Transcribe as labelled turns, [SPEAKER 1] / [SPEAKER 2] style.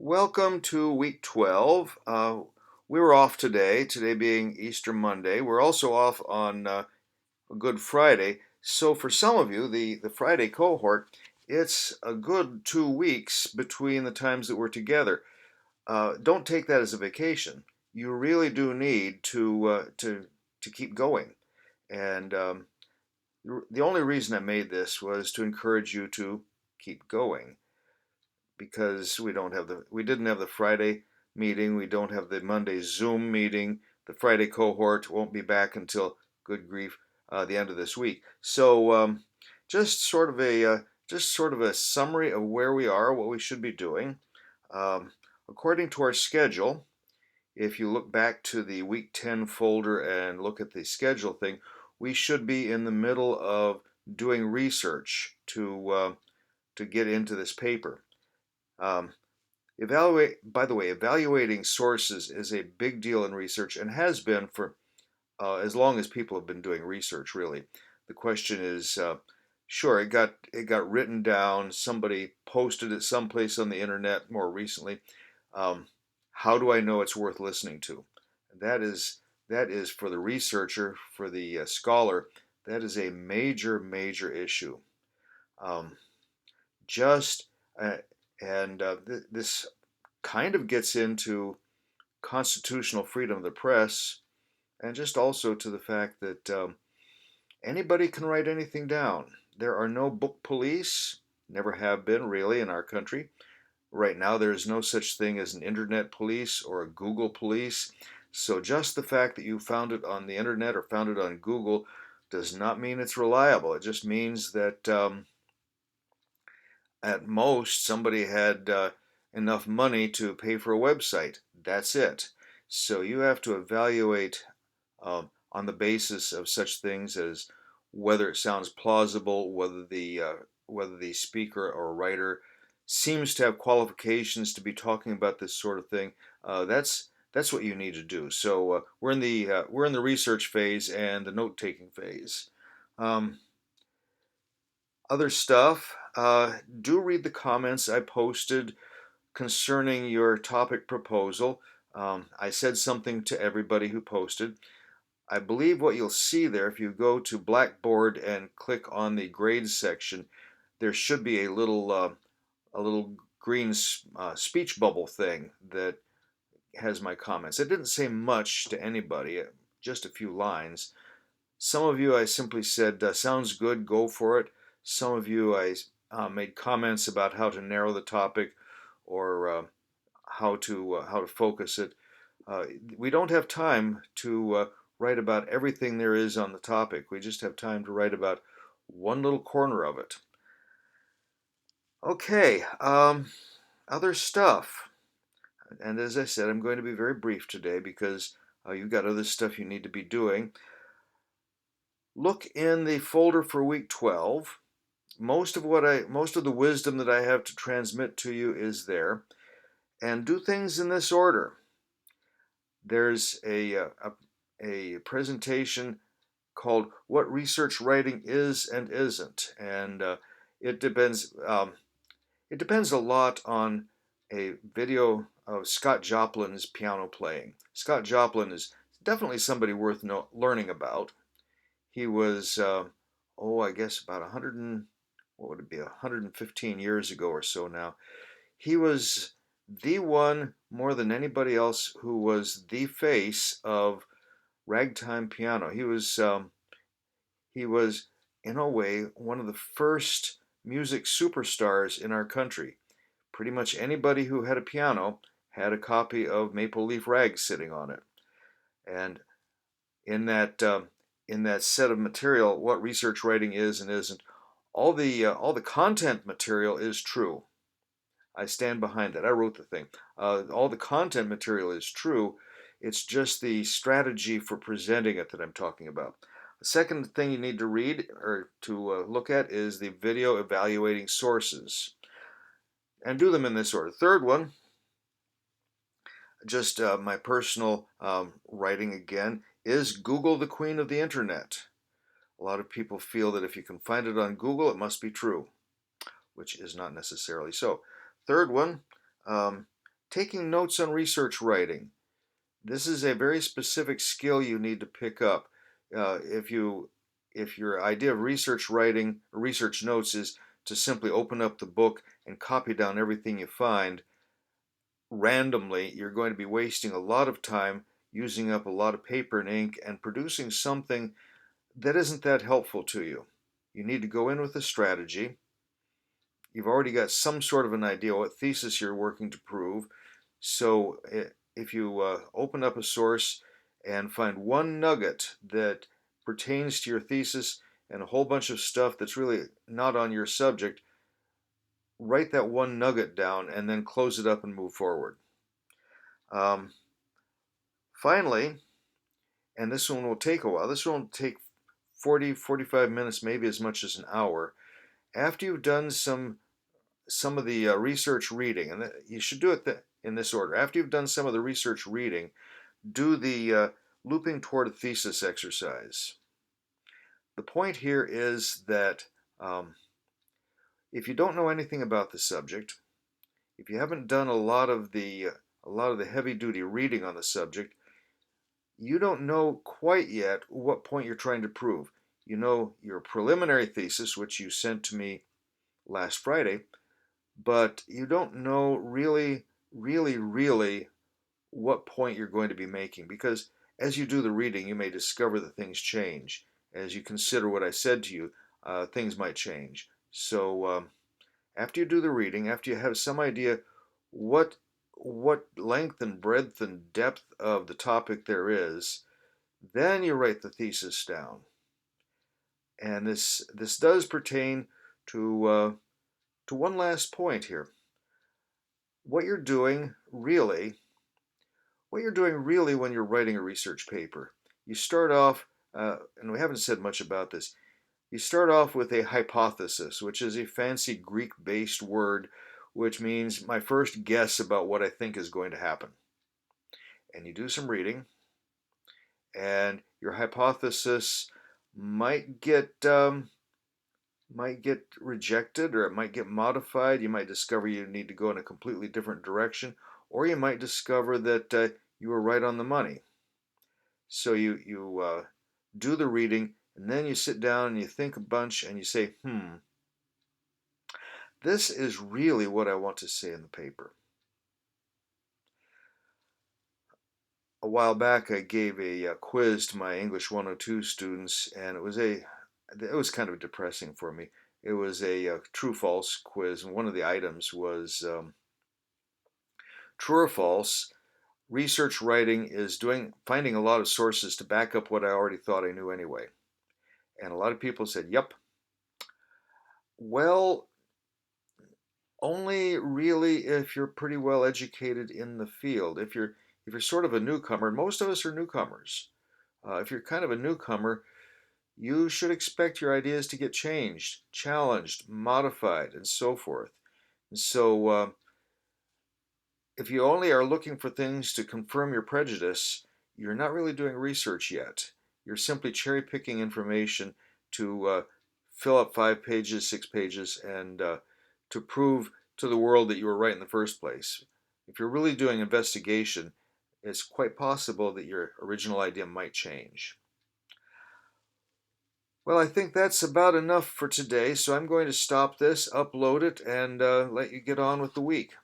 [SPEAKER 1] Welcome to week 12. We were off today being Easter Monday. We're also off on Good Friday. So, for some of you, the Friday cohort, it's a good 2 weeks between the times that we're together. Don't take that as a vacation. You really do need to keep going. And the only reason I made this was to encourage you to keep going because we didn't have the Friday meeting, we don't have the Monday Zoom meeting. The Friday cohort won't be back until, good grief, the end of this week. So just sort of a summary of where we are, what we should be doing. According to our schedule, if you look back to the week 10 folder and look at the schedule thing, we should be in the middle of doing research to get into this paper. Um, by the way, evaluating sources is a big deal in research and has been for as long as people have been doing research, really. The question is, sure, it got written down. Somebody posted it someplace on the internet more recently. Um, how do I know it's worth listening to? That is for the researcher, for the scholar. That is a major, major issue. Um, just uh, and This kind of gets into constitutional freedom of the press and just also to the fact that anybody can write anything down. There are no book police, never have been really in our country. Right now, there is no such thing as an internet police or a Google police. So just the fact that you found it on the internet or found it on Google does not mean it's reliable. It just means that at most somebody had enough money to pay for a website. That's it. So you have to evaluate on the basis of such things as whether it sounds plausible, whether the speaker or writer seems to have qualifications to be talking about this sort of thing. That's what you need to do. So we're in the research phase and the note taking phase. Um, Other stuff. Do read the comments I posted concerning your topic proposal. I said something to everybody who posted. I believe what you'll see there, if you go to Blackboard and click on the grades section, there should be a little green speech bubble thing that has my comments. It didn't say much to anybody, just a few lines. Some of you I simply said, sounds good, go for it. Some of you I made comments about how to narrow the topic or how to focus it. Uh, we don't have time to write about everything there is on the topic. We just have time to write about one little corner of it. Okay, other stuff. And as I said, I'm going to be very brief today because you've got other stuff you need to be doing. Look in the folder for week 12. Most of the wisdom that I have to transmit to you is there, and do things in this order. There's a presentation called "What Research Writing Is and Isn't," and it depends. It depends a lot on a video of Scott Joplin's piano playing. Scott Joplin is definitely somebody worth learning about. He was, I guess about 100 what would it be, 115 years ago or so now. He was the one more than anybody else who was the face of ragtime piano. He was in a way one of the first music superstars in our country. Pretty much anybody who had a piano had a copy of Maple Leaf Rag sitting on it. And in that set of material, what research writing is and isn't, all the content material is true. I stand behind that. I wrote the thing. All the content material is true. It's just the strategy for presenting it that I'm talking about. The second thing you need to read or to look at is the video evaluating sources, and do them in this order. Third one, just my personal writing again, is Google the queen of the internet. A lot of people feel that if you can find it on Google, it must be true, which is not necessarily so. Third one, um, Taking notes on research writing. This is a very specific skill you need to pick up. If your idea of research writing or research notes is to simply open up the book and copy down everything you find randomly, you're going to be wasting a lot of time, using up a lot of paper and ink, and producing something that isn't that helpful to you. You need to go in with a strategy. You've already got some sort of an idea what thesis you're working to prove. So if you open up a source and find one nugget that pertains to your thesis and a whole bunch of stuff that's really not on your subject, write that one nugget down and then close it up and move forward. Um, Finally, and this one will take a while, this one will take 40, 45 minutes, maybe as much as an hour. After you've done some of the research reading, and you should do it in this order. After you've done some of the research reading, do the looping toward a thesis exercise. The point here is that if you don't know anything about the subject, if you haven't done a lot of the heavy duty reading on the subject, you don't know quite yet what point you're trying to prove. You know your preliminary thesis, which you sent to me last Friday, but you don't know really what point you're going to be making, because as you do the reading, you may discover that things change. As you consider what I said to you, things might change. So after you do the reading, after you have some idea what what length and breadth and depth of the topic there is, then you write the thesis down. And this does pertain to one last point here. What you're doing really, what you're doing really when you're writing a research paper, you start off, and we haven't said much about this. You start off with a hypothesis, which is a fancy Greek-based word, which means my first guess about what I think is going to happen. And you do some reading, and your hypothesis might get rejected, or it might get modified. You might discover you need to go in a completely different direction, or you might discover that you were right on the money. So you do the reading, and then you sit down and you think a bunch, and you say, this is really what I want to say in the paper. A while back, I gave a quiz to my English 102 students, and it was kind of depressing for me. It was a true-false quiz, and one of the items was true or false. Research writing is finding a lot of sources to back up what I already thought I knew anyway. And a lot of people said, "Yep." Well, only really if you're pretty well educated in the field. If you're sort of a newcomer, and most of us are newcomers. If you're kind of a newcomer, you should expect your ideas to get changed, challenged, modified, and so forth. And so, if you only are looking for things to confirm your prejudice, you're not really doing research yet. You're simply cherry picking information to fill up 5 pages, 6 pages, and to prove to the world that you were right in the first place. If you're really doing investigation, it's quite possible that your original idea might change. Well, I think that's about enough for today, so I'm going to stop this, upload it, and let you get on with the week.